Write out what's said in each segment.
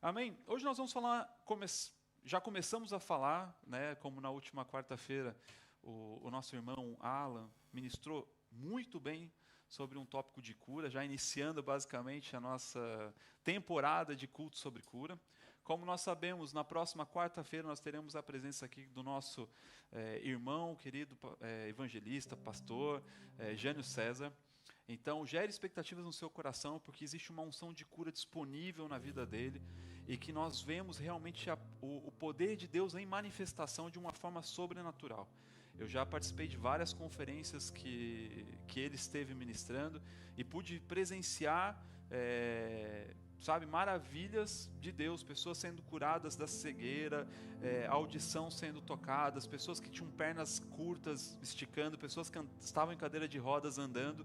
Amém? Hoje nós vamos falar, já começamos a falar, né, como na última quarta-feira o nosso irmão Alan ministrou muito bem sobre um tópico de cura, já iniciando basicamente a nossa temporada de culto sobre cura. Como nós sabemos, na próxima quarta-feira nós teremos a presença aqui do nosso irmão, querido evangelista, pastor, Jânio César. Então, gere expectativas no seu coração, porque existe uma unção de cura disponível na vida dele e que nós vemos realmente o poder de Deus em manifestação de uma forma sobrenatural. Eu já participei de várias conferências que ele esteve ministrando e pude presenciar, maravilhas de Deus, pessoas sendo curadas da cegueira, audição sendo tocadas, pessoas que tinham pernas curtas esticando, pessoas que estavam em cadeira de rodas andando.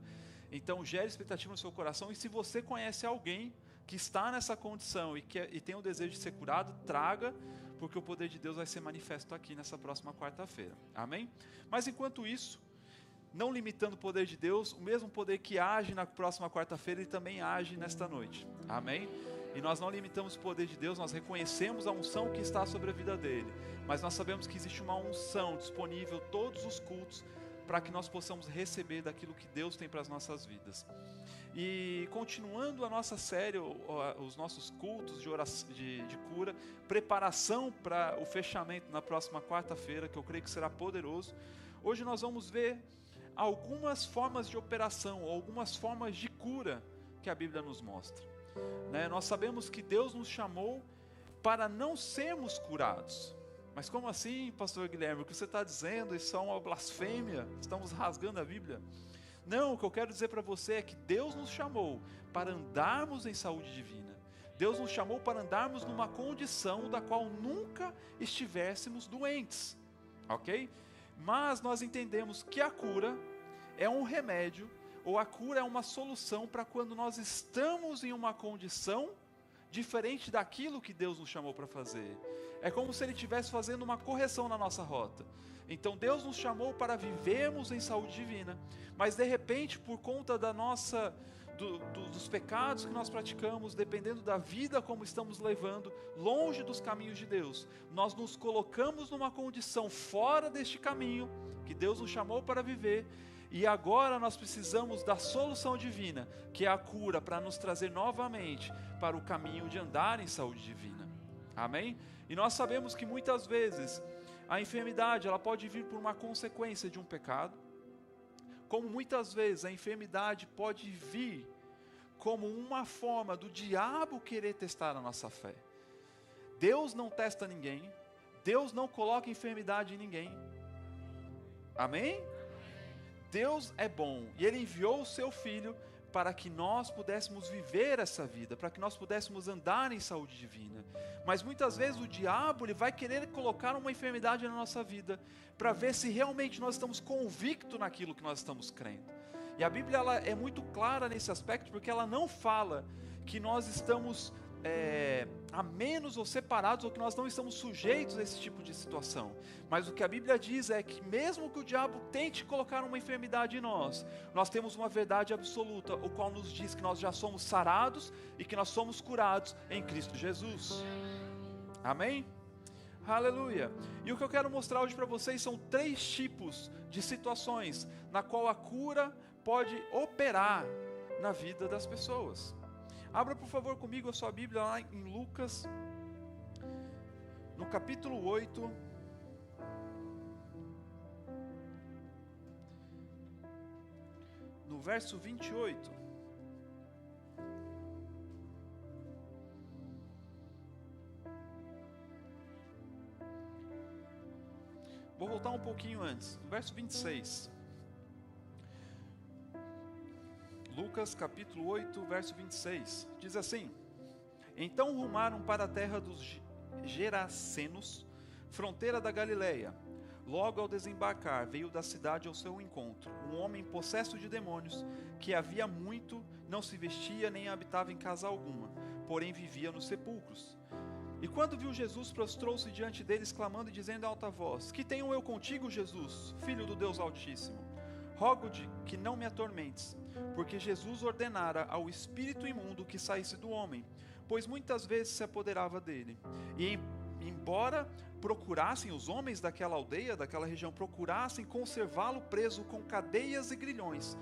Então, gere expectativa no seu coração, e se você conhece alguém que está nessa condição e tem o desejo de ser curado, traga, porque o poder de Deus vai ser manifesto aqui nessa próxima quarta-feira. Amém? Mas enquanto isso, não limitando o poder de Deus, o mesmo poder que age na próxima quarta-feira, ele também age nesta noite. Amém? E nós não limitamos o poder de Deus, nós reconhecemos a unção que está sobre a vida dele, mas nós sabemos que existe uma unção disponível todos os cultos, para que nós possamos receber daquilo que Deus tem para as nossas vidas. E continuando a nossa série, os nossos cultos de cura, preparação para o fechamento na próxima quarta-feira, que eu creio que será poderoso. Hoje nós vamos ver algumas formas de operação, algumas formas de cura que a Bíblia nos mostra. Nós sabemos que Deus nos chamou para não sermos curados. Mas como assim, pastor Guilherme? O que você está dizendo? Isso é uma blasfêmia? Estamos rasgando a Bíblia? Não, o que eu quero dizer para você é que Deus nos chamou para andarmos em saúde divina. Deus nos chamou para andarmos numa condição da qual nunca estivéssemos doentes. Ok? Mas nós entendemos que a cura é um remédio, ou a cura é uma solução para quando nós estamos em uma condição diferente daquilo que Deus nos chamou para fazer. É como se Ele estivesse fazendo uma correção na nossa rota. Então Deus nos chamou para vivermos em saúde divina, mas de repente, por conta dos pecados que nós praticamos, dependendo da vida como estamos levando, longe dos caminhos de Deus, nós nos colocamos numa condição fora deste caminho que Deus nos chamou para viver. E agora nós precisamos da solução divina, que é a cura, para nos trazer novamente para o caminho de andar em saúde divina. Amém? E nós sabemos que muitas vezes a enfermidade ela pode vir por uma consequência de um pecado, como muitas vezes a enfermidade pode vir como uma forma do diabo querer testar a nossa fé. Deus não testa ninguém, Deus não coloca enfermidade em ninguém. Amém? Deus é bom e Ele enviou o seu Filho para que nós pudéssemos viver essa vida, para que nós pudéssemos andar em saúde divina. Mas muitas vezes o diabo ele vai querer colocar uma enfermidade na nossa vida, para ver se realmente nós estamos convictos naquilo que nós estamos crendo. E a Bíblia ela é muito clara nesse aspecto, porque ela não fala que nós estamos a menos ou separados, ou que nós não estamos sujeitos a esse tipo de situação. Mas o que a Bíblia diz é que mesmo que o diabo tente colocar uma enfermidade em nós temos uma verdade absoluta, o qual nos diz que nós já somos sarados e que nós somos curados em Cristo Jesus. Amém? Aleluia! E o que eu quero mostrar hoje para vocês são 3 tipos de situações na qual a cura pode operar na vida das pessoas. Abra por favor comigo a sua Bíblia lá em Lucas, no capítulo 8, no verso 28. Vou voltar um pouquinho antes, no verso 26. Lucas capítulo 8, verso 26, diz assim: Então rumaram para a terra dos Gerasenos, fronteira da Galileia. Logo ao desembarcar, veio da cidade ao seu encontro um homem possesso de demônios, que havia muito não se vestia nem habitava em casa alguma, porém vivia nos sepulcros. E quando viu Jesus, prostrou-se diante dele, exclamando e dizendo em alta voz: Que tenho eu contigo, Jesus, Filho do Deus Altíssimo? Rogo-te que não me atormentes. Porque Jesus ordenara ao espírito imundo que saísse do homem, pois muitas vezes se apoderava dele. E embora procurassem, os homens daquela aldeia, daquela região, procurassem conservá-lo preso com cadeias e grilhões,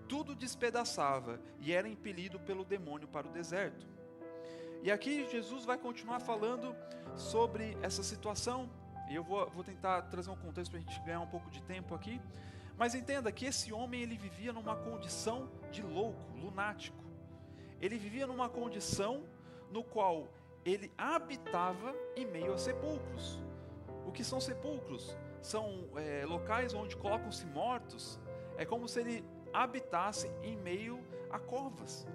tudo despedaçava e era impelido pelo demônio para o deserto. E aqui Jesus vai continuar falando sobre essa situação, e eu vou tentar trazer um contexto para a gente ganhar um pouco de tempo aqui, mas entenda que esse homem, ele vivia numa condição de louco, lunático. Ele vivia numa condição no qual ele habitava em meio a sepulcros. O que são sepulcros? São locais onde colocam-se mortos. É como se ele habitasse em meio a covas.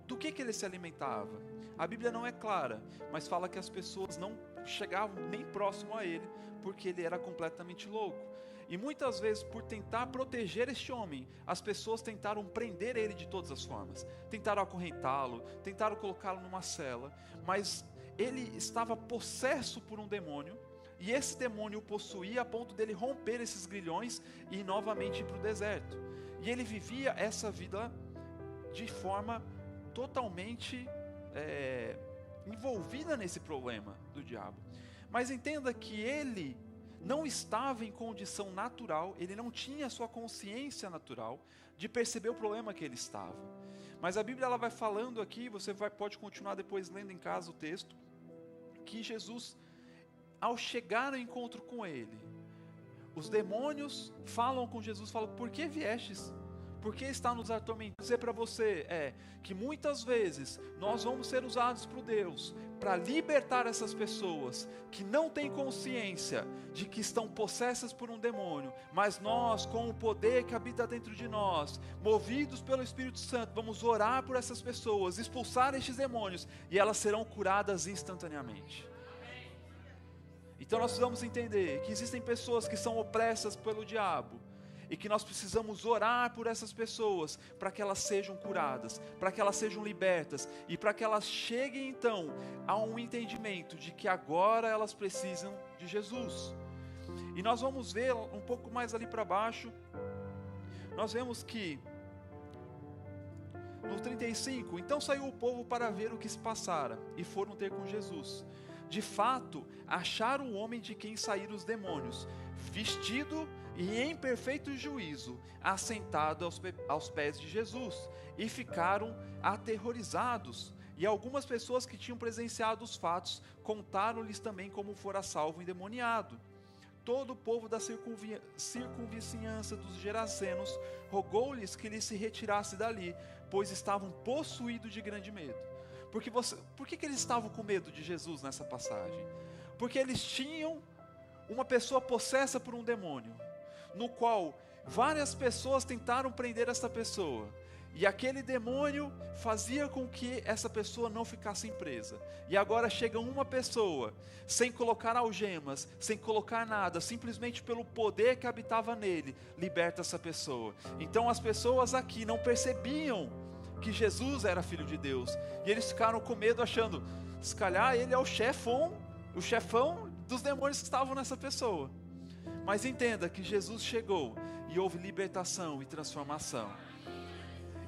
Do que ele se alimentava? A Bíblia não é clara, mas fala que as pessoas não chegavam nem próximo a ele, porque ele era completamente louco. E muitas vezes, por tentar proteger este homem, as pessoas tentaram prender ele de todas as formas. Tentaram acorrentá-lo, tentaram colocá-lo numa cela, mas ele estava possesso por um demônio, e esse demônio o possuía a ponto dele romper esses grilhões e novamente ir para o deserto. E ele vivia essa vida de forma totalmente envolvida nesse problema do diabo. Mas entenda que ele não estava em condição natural, ele não tinha a sua consciência natural de perceber o problema que ele estava. Mas a Bíblia ela vai falando aqui, você pode continuar depois lendo em casa o texto, que Jesus, ao chegar ao encontro com ele, os demônios falam com Jesus, falam: por que viestes? Por que está nos atormentando? Vou dizer para você que muitas vezes nós vamos ser usados por Deus para libertar essas pessoas que não têm consciência de que estão possessas por um demônio, mas nós, com o poder que habita dentro de nós, movidos pelo Espírito Santo, vamos orar por essas pessoas, expulsar estes demônios, e elas serão curadas instantaneamente. Então nós precisamos entender que existem pessoas que são opressas pelo diabo, e que nós precisamos orar por essas pessoas, para que elas sejam curadas, para que elas sejam libertas, e para que elas cheguem então a um entendimento de que agora elas precisam de Jesus. E nós vamos ver um pouco mais ali para baixo, nós vemos que no 35, então saiu o povo para ver o que se passara, e foram ter com Jesus. De fato, acharam o homem de quem saíram os demônios, vestido e em perfeito juízo, assentado aos pés de Jesus, e ficaram aterrorizados. E algumas pessoas que tinham presenciado os fatos, contaram-lhes também como fora salvo o endemoniado. Todo o povo da circunvizinhança dos Gerazenos rogou-lhes que lhes se retirasse dali, pois estavam possuídos de grande medo. Por que eles estavam com medo de Jesus nessa passagem? Porque eles tinham uma pessoa possessa por um demônio, no qual várias pessoas tentaram prender essa pessoa, e aquele demônio fazia com que essa pessoa não ficasse presa. E agora chega uma pessoa, sem colocar algemas, sem colocar nada, simplesmente pelo poder que habitava nele, liberta essa pessoa. Então as pessoas aqui não percebiam que Jesus era Filho de Deus, e eles ficaram com medo, achando: se calhar ele é o chefão dos demônios que estavam nessa pessoa. Mas entenda que Jesus chegou e houve libertação e transformação.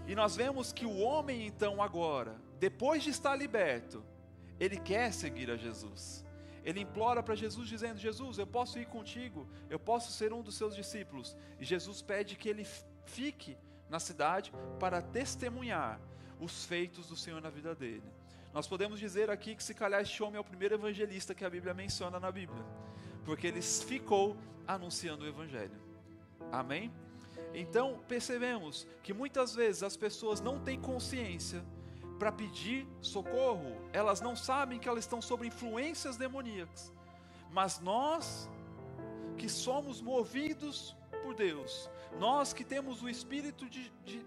E nós vemos que o homem então agora, depois de estar liberto, ele quer seguir a Jesus. Ele implora para Jesus dizendo: Jesus, eu posso ir contigo, eu posso ser um dos seus discípulos. E Jesus pede que ele fique na cidade para testemunhar os feitos do Senhor na vida dele. Nós podemos dizer aqui que se calhar este homem é o primeiro evangelista que a Bíblia menciona na Bíblia, porque ele ficou anunciando o Evangelho. Amém? Então percebemos que muitas vezes as pessoas não têm consciência para pedir socorro, elas não sabem que elas estão sob influências demoníacas, mas nós que somos movidos por Deus, nós que temos o Espírito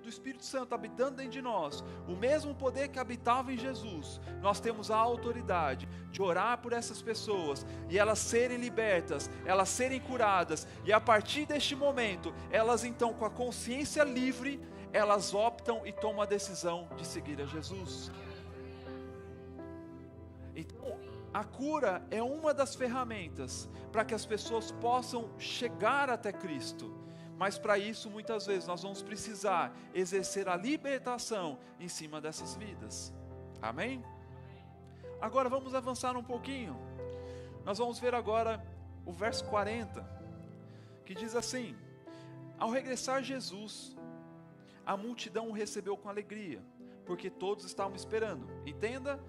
do Espírito Santo habitando dentro de nós, o mesmo poder que habitava em Jesus, nós temos a autoridade de orar por essas pessoas, e elas serem libertas, elas serem curadas, e a partir deste momento, elas então com a consciência livre, elas optam e tomam a decisão de seguir a Jesus. Então, a cura é uma das ferramentas para que as pessoas possam chegar até Cristo. Mas para isso, muitas vezes, nós vamos precisar exercer a libertação em cima dessas vidas. Amém? Agora vamos avançar um pouquinho. Nós vamos ver agora o verso 40, que diz assim: ao regressar Jesus, a multidão o recebeu com alegria, porque todos estavam esperando. Entenda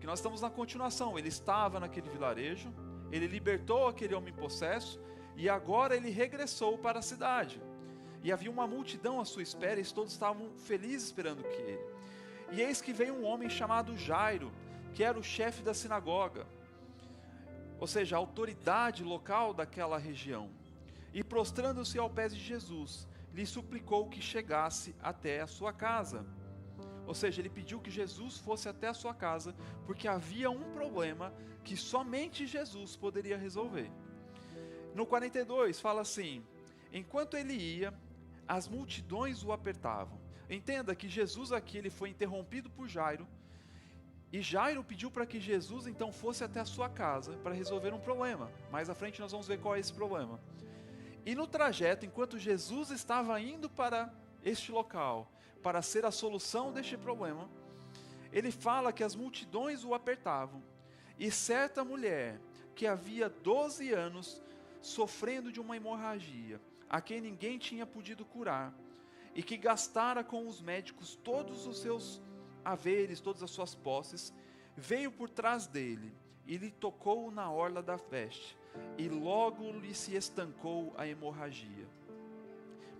que nós estamos na continuação. Ele estava naquele vilarejo, ele libertou aquele homem possesso, e agora ele regressou para a cidade. E havia uma multidão à sua espera, e todos estavam felizes esperando que ele. E eis que veio um homem chamado Jairo, que era o chefe da sinagoga, ou seja, a autoridade local daquela região. E prostrando-se aos pés de Jesus, lhe suplicou que chegasse até a sua casa. Ou seja, ele pediu que Jesus fosse até a sua casa, porque havia um problema que somente Jesus poderia resolver. No 42 fala assim: enquanto ele ia, as multidões o apertavam. Entenda que Jesus aqui ele foi interrompido por Jairo, e Jairo pediu para que Jesus então fosse até a sua casa para resolver um problema. Mais à frente nós vamos ver qual é esse problema. E no trajeto, enquanto Jesus estava indo para este local, para ser a solução deste problema, ele fala que as multidões o apertavam, e certa mulher, que havia 12 anos, sofrendo de uma hemorragia, a quem ninguém tinha podido curar, e que gastara com os médicos todos os seus haveres, todas as suas posses, veio por trás dele, e lhe tocou na orla da veste, e logo lhe se estancou a hemorragia.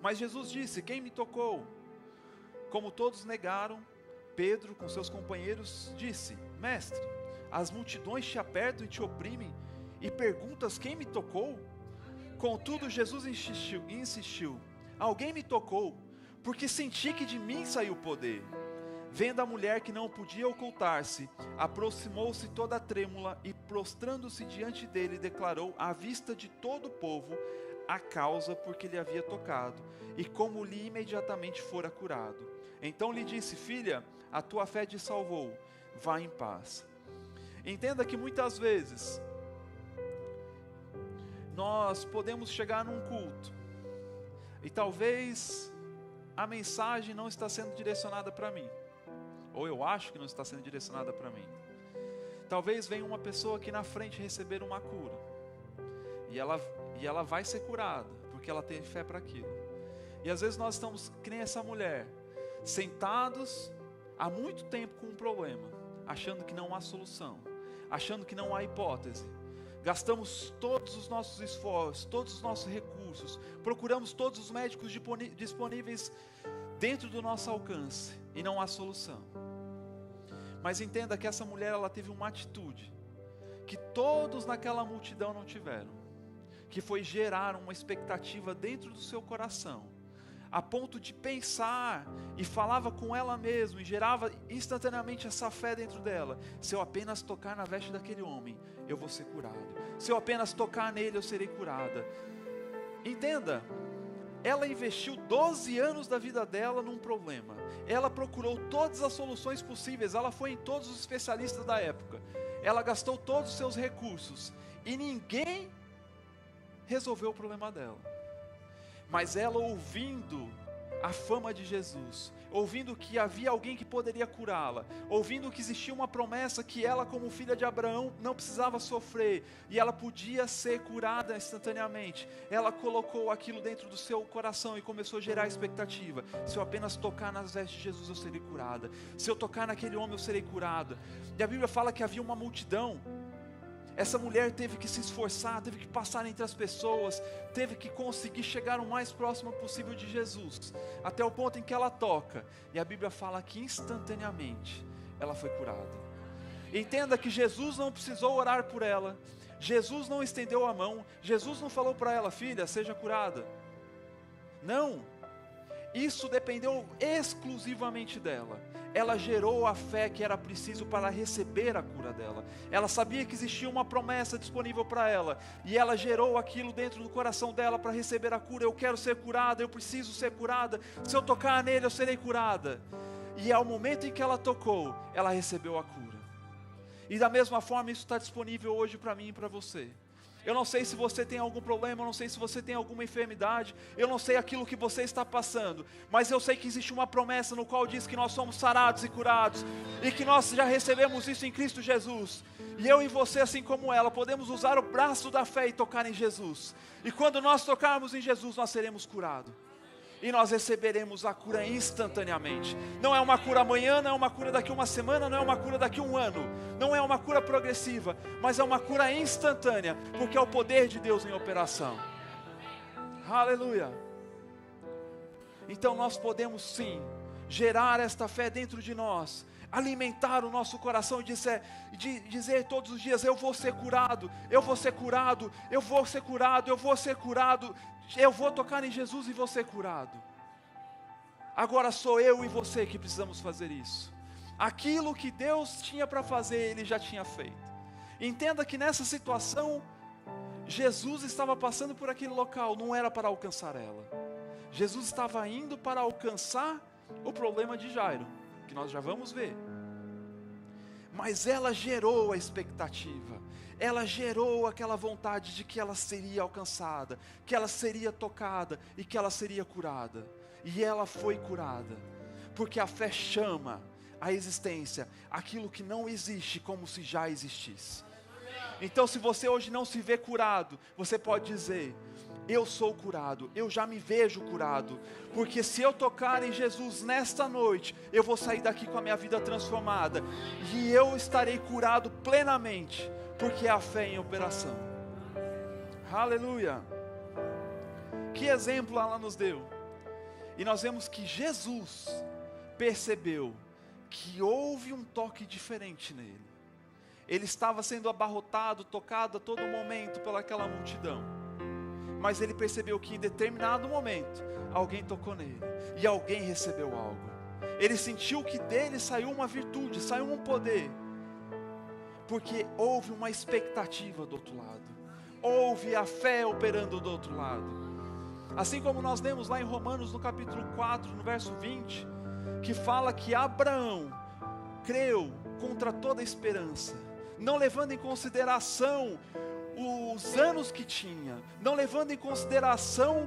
Mas Jesus disse: quem me tocou? Como todos negaram, Pedro com seus companheiros disse: mestre, as multidões te apertam e te oprimem, e perguntas quem me tocou? Contudo Jesus insistiu: alguém me tocou, porque senti que de mim saiu o poder. Vendo a mulher que não podia ocultar-se, aproximou-se toda trêmula e, prostrando-se diante dele, declarou à vista de todo o povo a causa por que lhe havia tocado, e como lhe imediatamente fora curado. Então lhe disse: filha, a tua fé te salvou, vá em paz. Entenda que muitas vezes nós podemos chegar num culto, e talvez a mensagem não está sendo direcionada para mim, ou eu acho que não está sendo direcionada para mim. Talvez venha uma pessoa aqui na frente receber uma cura, e ela vai ser curada, porque ela tem fé para aquilo. E às vezes nós estamos, que nem essa mulher, sentados há muito tempo com um problema, achando que não há solução, achando que não há hipótese. Gastamos todos os nossos esforços, todos os nossos recursos, procuramos todos os médicos disponíveis dentro do nosso alcance, e não há solução. Mas entenda que essa mulher, ela teve uma atitude que todos naquela multidão não tiveram, que foi gerar uma expectativa dentro do seu coração, a ponto de pensar, e falava com ela mesma, e gerava instantaneamente essa fé dentro dela: se eu apenas tocar na veste daquele homem, eu vou ser curado. Se eu apenas tocar nele, eu serei curada. Entenda, ela investiu 12 anos da vida dela num problema, ela procurou todas as soluções possíveis, ela foi em todos os especialistas da época, ela gastou todos os seus recursos, e ninguém resolveu o problema dela. Mas ela, ouvindo a fama de Jesus, ouvindo que havia alguém que poderia curá-la, ouvindo que existia uma promessa que ela, como filha de Abraão, não precisava sofrer, e ela podia ser curada instantaneamente, ela colocou aquilo dentro do seu coração e começou a gerar expectativa: se eu apenas tocar nas vestes de Jesus, eu serei curada. Se eu tocar naquele homem, eu serei curada. E a Bíblia fala que havia uma multidão. Essa mulher teve que se esforçar, teve que passar entre as pessoas, teve que conseguir chegar o mais próximo possível de Jesus, até o ponto em que ela toca, e a Bíblia fala que instantaneamente ela foi curada. Entenda que Jesus não precisou orar por ela, Jesus não estendeu a mão, Jesus não falou para ela: filha, seja curada. Não, isso dependeu exclusivamente dela. Ela gerou a fé que era preciso para receber a cura dela. Ela sabia que existia uma promessa disponível para ela, e ela gerou aquilo dentro do coração dela para receber a cura. Eu quero ser curada, eu preciso ser curada, se eu tocar nele eu serei curada. E ao momento em que ela tocou, ela recebeu a cura. E da mesma forma isso está disponível hoje para mim e para você. Eu não sei se você tem algum problema, eu não sei se você tem alguma enfermidade, eu não sei aquilo que você está passando, mas eu sei que existe uma promessa no qual diz que nós somos sarados e curados, e que nós já recebemos isso em Cristo Jesus. E eu e você, assim como ela, podemos usar o braço da fé e tocar em Jesus. E quando nós tocarmos em Jesus, nós seremos curados. E nós receberemos a cura instantaneamente. Não é uma cura amanhã, não é uma cura daqui uma semana, não é uma cura daqui um ano, não é uma cura progressiva, mas é uma cura instantânea, porque é o poder de Deus em operação. Aleluia. Então nós podemos sim gerar esta fé dentro de nós, alimentar o nosso coração e dizer todos os dias: eu vou ser curado, eu vou ser curado, eu vou ser curado, eu vou ser curado. Eu vou tocar em Jesus e vou ser curado. Agora sou eu e você que precisamos fazer isso. Aquilo que Deus tinha para fazer, Ele já tinha feito. Entenda que nessa situação, Jesus estava passando por aquele local, não era para alcançar ela. Jesus estava indo para alcançar o problema de Jairo, que nós já vamos ver. Mas ela gerou a expectativa. Ela gerou aquela vontade de que ela seria alcançada, que ela seria tocada e que ela seria curada. E ela foi curada, porque a fé chama à existência aquilo que não existe como se já existisse. Então, se você hoje não se vê curado, você pode dizer: eu sou curado, eu já me vejo curado, porque se eu tocar em Jesus nesta noite, eu vou sair daqui com a minha vida transformada, e eu estarei curado plenamente, porque é a fé em operação. Aleluia. Que exemplo ela nos deu. E nós vemos que Jesus percebeu que houve um toque diferente nele. Ele estava sendo abarrotado, tocado a todo momento pelaquela multidão. Mas ele percebeu que em determinado momento, alguém tocou nele. E alguém recebeu algo. Ele sentiu que dele saiu uma virtude, saiu um poder. Porque houve uma expectativa do outro lado. Houve a fé operando do outro lado. Assim como nós lemos lá em Romanos no capítulo 4, no verso 20, que fala que Abraão creu contra toda esperança, não levando em consideração os anos que tinha, não levando em consideração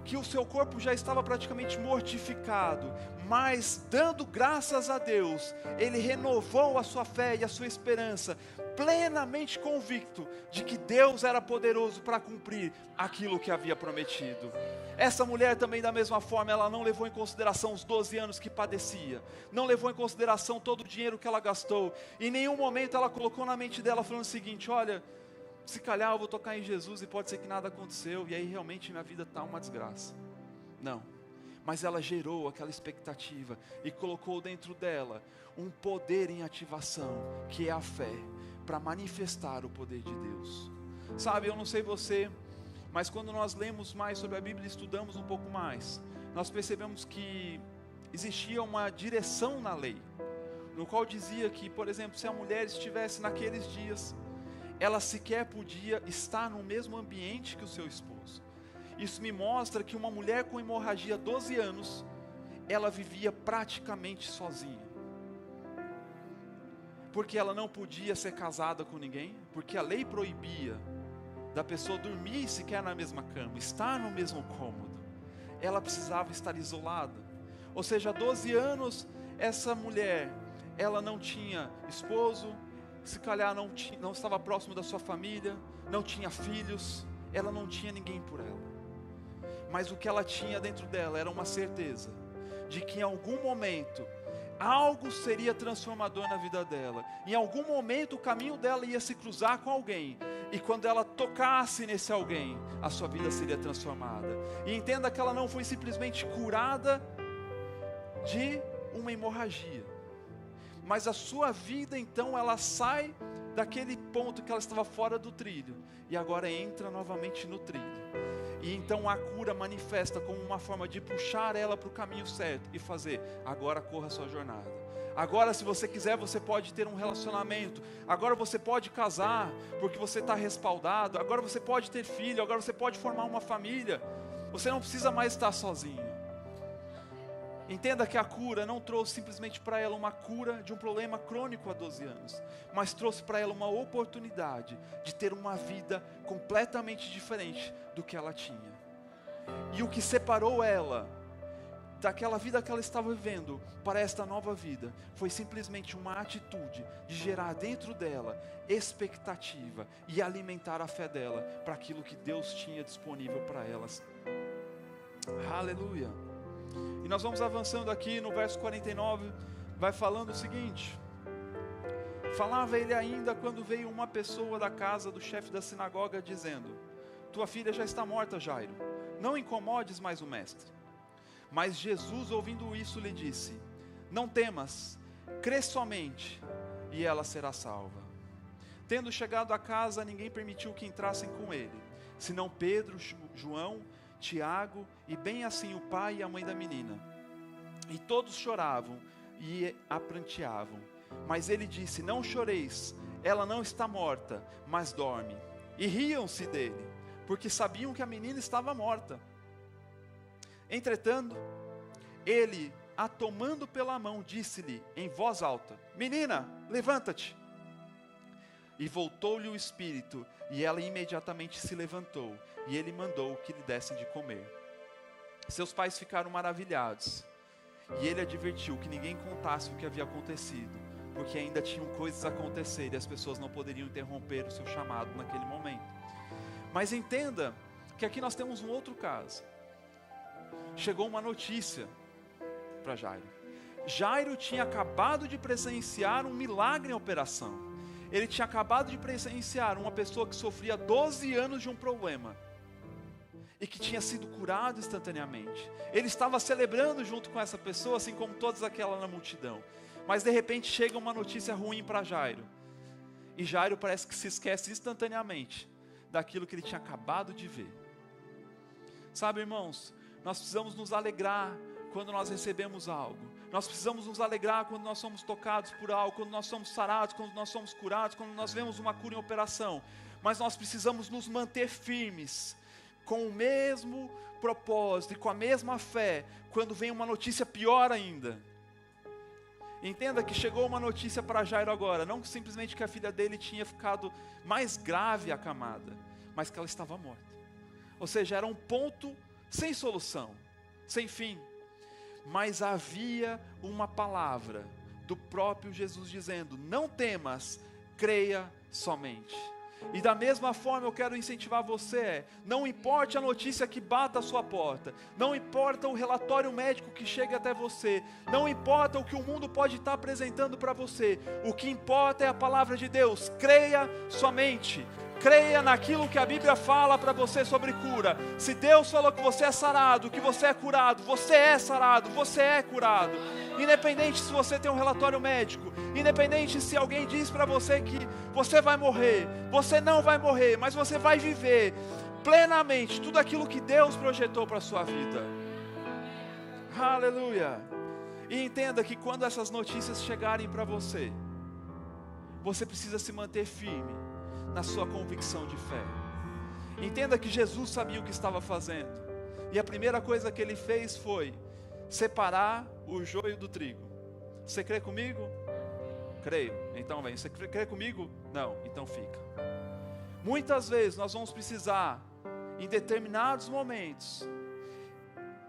que o seu corpo já estava praticamente mortificado, mas dando graças a Deus, ele renovou a sua fé e a sua esperança, plenamente convicto de que Deus era poderoso para cumprir aquilo que havia prometido. Essa mulher também, da mesma forma, ela não levou em consideração os 12 anos que padecia, não levou em consideração todo o dinheiro que ela gastou. Em nenhum momento ela colocou na mente dela falando o seguinte: olha, se calhar eu vou tocar em Jesus e pode ser que nada aconteceu, e aí realmente minha vida está uma desgraça. Não, mas ela gerou aquela expectativa e colocou dentro dela um poder em ativação, que é a fé, para manifestar o poder de Deus. Sabe, eu não sei você, mas quando nós lemos mais sobre a Bíblia e estudamos um pouco mais, nós percebemos que existia uma direção na lei, no qual dizia que, por exemplo, se a mulher estivesse naqueles dias, ela sequer podia estar no mesmo ambiente que o seu esposo. Isso me mostra que uma mulher com hemorragia 12 anos, ela vivia praticamente sozinha. Porque ela não podia ser casada com ninguém, porque a lei proibia da pessoa dormir sequer na mesma cama, estar no mesmo cômodo. Ela precisava estar isolada. Ou seja, há 12 anos, essa mulher, ela não tinha esposo, se calhar não estava próximo da sua família, não tinha filhos, ela não tinha ninguém por ela. Mas o que ela tinha dentro dela era uma certeza de que em algum momento algo seria transformador na vida dela. Em algum momento o caminho dela ia se cruzar com alguém, e quando ela tocasse nesse alguém, a sua vida seria transformada. E entenda que ela não foi simplesmente curada de uma hemorragia, mas a sua vida então ela sai daquele ponto que ela estava fora do trilho, e agora entra novamente no trilho. E então a cura manifesta como uma forma de puxar ela para o caminho certo e fazer: agora corra a sua jornada. Agora, se você quiser, você pode ter um relacionamento. Agora você pode casar, porque você está respaldado. Agora você pode ter filho. Agora você pode formar uma família. Você não precisa mais estar sozinho. Entenda que a cura não trouxe simplesmente para ela uma cura de um problema crônico há 12 anos, mas trouxe para ela uma oportunidade de ter uma vida completamente diferente do que ela tinha. E o que separou ela daquela vida que ela estava vivendo para esta nova vida foi simplesmente uma atitude de gerar dentro dela expectativa e alimentar a fé dela para aquilo que Deus tinha disponível para elas. Aleluia! E nós vamos avançando aqui no verso 49, vai falando o seguinte: falava ele ainda quando veio uma pessoa da casa do chefe da sinagoga dizendo: tua filha já está morta, Jairo, não incomodes mais o mestre. Mas Jesus, ouvindo isso, lhe disse: não temas, crê somente, e ela será salva. Tendo chegado a casa, ninguém permitiu que entrassem com ele, senão Pedro, João, Tiago e bem assim o pai e a mãe da menina. E todos choravam e a pranteavam. Mas ele disse: não choreis, ela não está morta, mas dorme. E riam-se dele, porque sabiam que a menina estava morta. Entretanto, ele, a tomando pela mão, disse-lhe em voz alta: menina, levanta-te. E voltou-lhe o espírito, e ela imediatamente se levantou, e ele mandou que lhe dessem de comer. Seus pais ficaram maravilhados, e ele advertiu que ninguém contasse o que havia acontecido, porque ainda tinham coisas a acontecer, e as pessoas não poderiam interromper o seu chamado naquele momento. Mas entenda que aqui nós temos um outro caso. Chegou uma notícia para Jairo. Jairo tinha acabado de presenciar um milagre em operação. Ele tinha acabado de presenciar uma pessoa que sofria 12 anos de um problema e que tinha sido curado instantaneamente. Ele estava celebrando junto com essa pessoa, assim como todas aquelas na multidão. Mas de repente chega uma notícia ruim para Jairo. E Jairo parece que se esquece instantaneamente daquilo que ele tinha acabado de ver. Sabe, irmãos, nós precisamos nos alegrar quando nós recebemos algo. Nós precisamos nos alegrar quando nós somos tocados por algo, quando nós somos sarados, quando nós somos curados, quando nós vemos uma cura em operação. Mas nós precisamos nos manter firmes, com o mesmo propósito e com a mesma fé, quando vem uma notícia pior ainda. Entenda que chegou uma notícia para Jairo agora, não simplesmente que a filha dele tinha ficado mais grave acamada, mas que ela estava morta. Ou seja, era um ponto sem solução, sem fim. Mas havia uma palavra do próprio Jesus dizendo: não temas, creia somente. E da mesma forma eu quero incentivar você, não importa a notícia que bata a sua porta, não importa o relatório médico que chegue até você, não importa o que o mundo pode estar apresentando para você, o que importa é a palavra de Deus. Creia somente. Creia naquilo que a Bíblia fala para você sobre cura. Se Deus falou que você é sarado, que você é curado, você é sarado, você é curado. Independente se você tem um relatório médico, independente se alguém diz para você que você vai morrer, você não vai morrer, mas você vai viver plenamente tudo aquilo que Deus projetou para a sua vida. Aleluia! E entenda que quando essas notícias chegarem para você, você precisa se manter firme na sua convicção de fé. Entenda que Jesus sabia o que estava fazendo, e a primeira coisa que ele fez foi separar o joio do trigo. Você crê comigo? Creio, então vem. Você crê comigo? Não, então fica. Muitas vezes nós vamos precisar, em determinados momentos,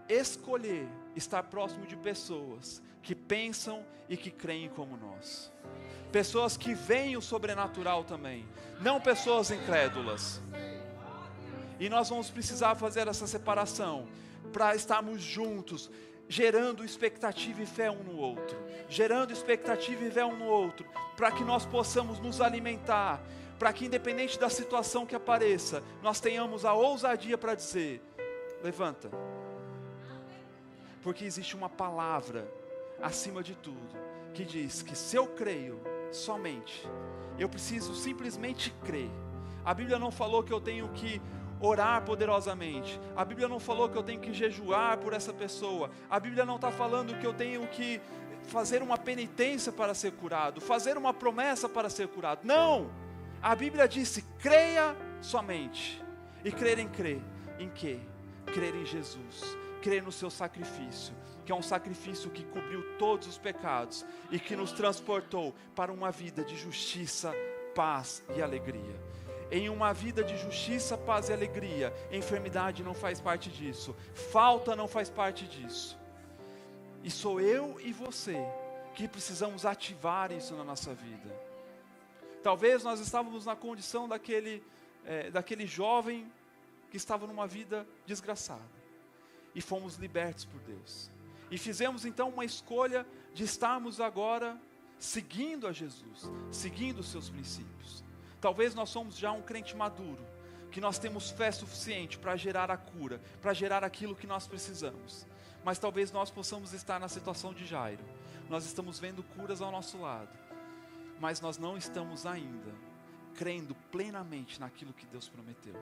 escolher estar próximo de pessoas que pensam e que creem como nós. Pessoas que veem o sobrenatural também, não pessoas incrédulas. E nós vamos precisar fazer essa separação para estarmos juntos, gerando expectativa e fé um no outro, gerando expectativa e fé um no outro, para que nós possamos nos alimentar, para que independente da situação que apareça, nós tenhamos a ousadia para dizer: levanta, porque existe uma palavra acima de tudo, que diz que se eu creio somente, eu preciso simplesmente crer. A Bíblia não falou que eu tenho que orar poderosamente, a Bíblia não falou que eu tenho que jejuar por essa pessoa, a Bíblia não está falando que eu tenho que fazer uma penitência para ser curado, fazer uma promessa para ser curado. Não! A Bíblia disse: creia somente. E crer em quê? Crer em Jesus, crer no seu sacrifício, que é um sacrifício que cobriu todos os pecados e que nos transportou para uma vida de justiça, paz e alegria. Em uma vida de justiça, paz e alegria, enfermidade não faz parte disso, falta não faz parte disso. E sou eu e você que precisamos ativar isso na nossa vida. Talvez nós estávamos na condição daquele jovem que estava numa vida desgraçada. E fomos libertos por Deus. E fizemos então uma escolha de estarmos agora seguindo a Jesus, seguindo os seus princípios. Talvez nós somos já um crente maduro, que nós temos fé suficiente para gerar a cura, para gerar aquilo que nós precisamos. Mas talvez nós possamos estar na situação de Jairo. Nós estamos vendo curas ao nosso lado, mas nós não estamos ainda crendo plenamente naquilo que Deus prometeu.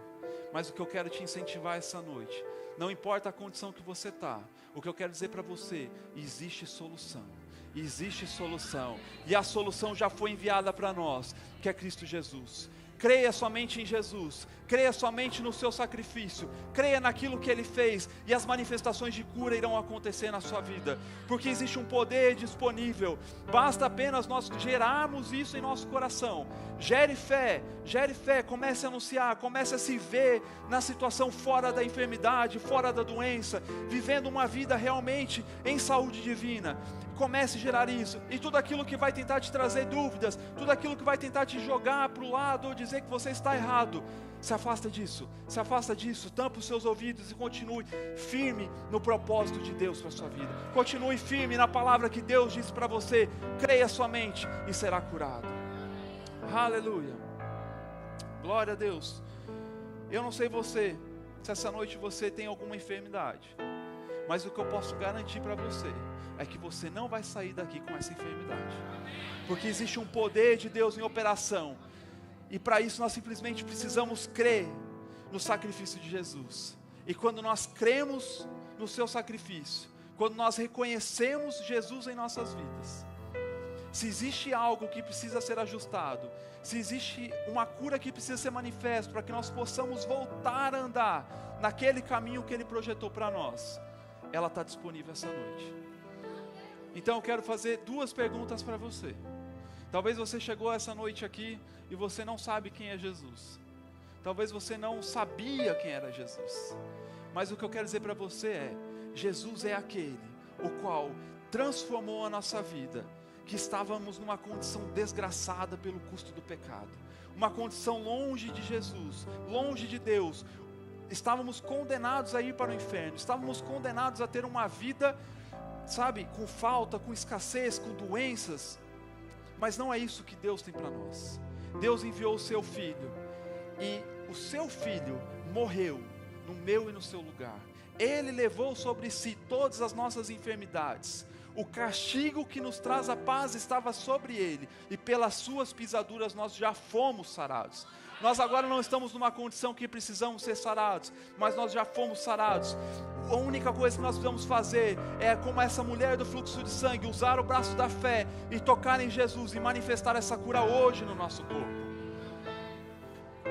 Mas o que eu quero te incentivar essa noite, não importa a condição que você está, o que eu quero dizer para você, existe solução, e a solução já foi enviada para nós, que é Cristo Jesus. Creia somente em Jesus, creia somente no seu sacrifício, creia naquilo que Ele fez, e as manifestações de cura irão acontecer na sua vida, porque existe um poder disponível, basta apenas nós gerarmos isso em nosso coração. Gere fé, comece a anunciar, comece a se ver na situação fora da enfermidade, fora da doença, vivendo uma vida realmente em saúde divina. Comece a gerar isso, e tudo aquilo que vai tentar te trazer dúvidas, tudo aquilo que vai tentar te jogar para o lado ou dizer que você está errado, se afasta disso, tampa os seus ouvidos e continue firme no propósito de Deus para a sua vida. Continue firme na palavra que Deus disse para você, creia somente e será curado. Aleluia, glória a Deus. Eu não sei você, se essa noite você tem alguma enfermidade, mas o que eu posso garantir para você é que você não vai sair daqui com essa enfermidade, porque existe um poder de Deus em operação, e para isso nós simplesmente precisamos crer no sacrifício de Jesus. E quando nós cremos no seu sacrifício, quando nós reconhecemos Jesus em nossas vidas, se existe algo que precisa ser ajustado, se existe uma cura que precisa ser manifesta para que nós possamos voltar a andar naquele caminho que Ele projetou para nós, ela está disponível essa noite. Então eu quero fazer 2 perguntas para você. Talvez você chegou essa noite aqui e você não sabe quem é Jesus. Talvez você não sabia quem era Jesus. Mas o que eu quero dizer para você é, Jesus é aquele o qual transformou a nossa vida, que estávamos numa condição desgraçada pelo custo do pecado, uma condição longe de Jesus, longe de Deus. Estávamos condenados a ir para o inferno, estávamos condenados a ter uma vida, com falta, com escassez, com doenças. Mas não é isso que Deus tem para nós. Deus enviou o seu Filho, e o seu Filho morreu no meu e no seu lugar. Ele levou sobre si todas as nossas enfermidades. O castigo que nos traz a paz estava sobre Ele, e pelas suas pisaduras nós já fomos sarados. Nós agora não estamos numa condição que precisamos ser sarados, mas nós já fomos sarados. A única coisa que nós precisamos fazer é, como essa mulher do fluxo de sangue, usar o braço da fé e tocar em Jesus e manifestar essa cura hoje no nosso corpo.